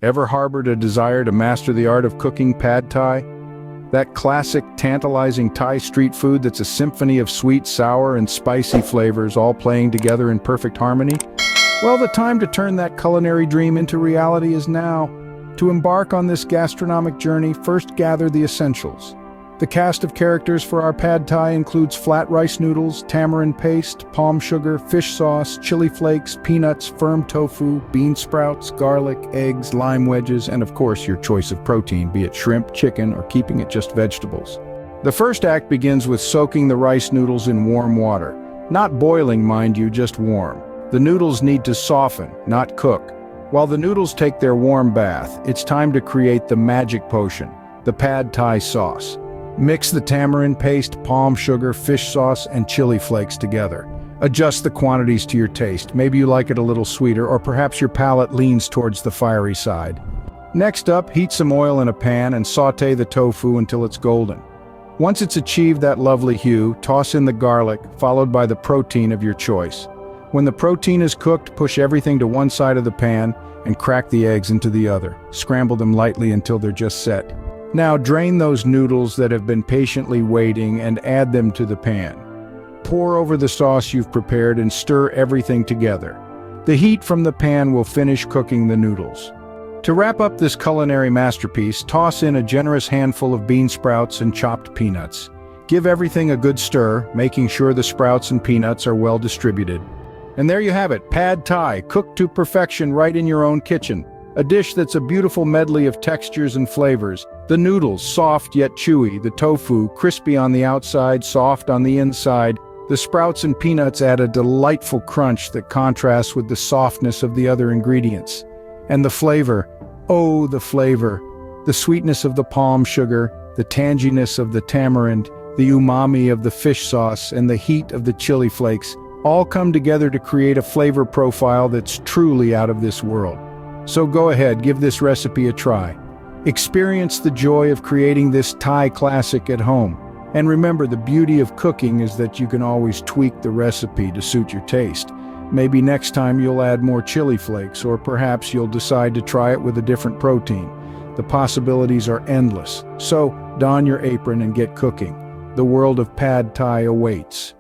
Ever harbored a desire to master the art of cooking pad thai? That classic, tantalizing Thai street food that's a symphony of sweet, sour, and spicy flavors all playing together in perfect harmony? Well, the time to turn that culinary dream into reality is now. To embark on this gastronomic journey, first gather the essentials. The cast of characters for our pad thai includes flat rice noodles, tamarind paste, palm sugar, fish sauce, chili flakes, peanuts, firm tofu, bean sprouts, garlic, eggs, lime wedges, and of course your choice of protein, be it shrimp, chicken, or keeping it just vegetables. The first act begins with soaking the rice noodles in warm water. Not boiling, mind you, just warm. The noodles need to soften, not cook. While the noodles take their warm bath, it's time to create the magic potion, the pad thai sauce. Mix the tamarind paste, palm sugar, fish sauce, and chili flakes together. Adjust the quantities to your taste. Maybe you like it a little sweeter, or perhaps your palate leans towards the fiery side. Next up, heat some oil in a pan and sauté the tofu until it's golden. Once it's achieved that lovely hue, toss in the garlic, followed by the protein of your choice. When the protein is cooked, push everything to one side of the pan and crack the eggs into the other. Scramble them lightly until they're just set. Now drain those noodles that have been patiently waiting and add them to the pan. Pour over the sauce you've prepared and stir everything together. The heat from the pan will finish cooking the noodles. To wrap up this culinary masterpiece, toss in a generous handful of bean sprouts and chopped peanuts. Give everything a good stir, making sure the sprouts and peanuts are well distributed. And there you have it, pad thai, cooked to perfection right in your own kitchen. A dish that's a beautiful medley of textures and flavors. The noodles, soft yet chewy, the tofu, crispy on the outside, soft on the inside. The sprouts and peanuts add a delightful crunch that contrasts with the softness of the other ingredients. And the flavor, oh, the flavor. The sweetness of the palm sugar, the tanginess of the tamarind, the umami of the fish sauce, and the heat of the chili flakes all come together to create a flavor profile that's truly out of this world. So go ahead, give this recipe a try. Experience the joy of creating this Thai classic at home. And remember, the beauty of cooking is that you can always tweak the recipe to suit your taste. Maybe next time you'll add more chili flakes, or perhaps you'll decide to try it with a different protein. The possibilities are endless. So, don your apron and get cooking. The world of pad thai awaits.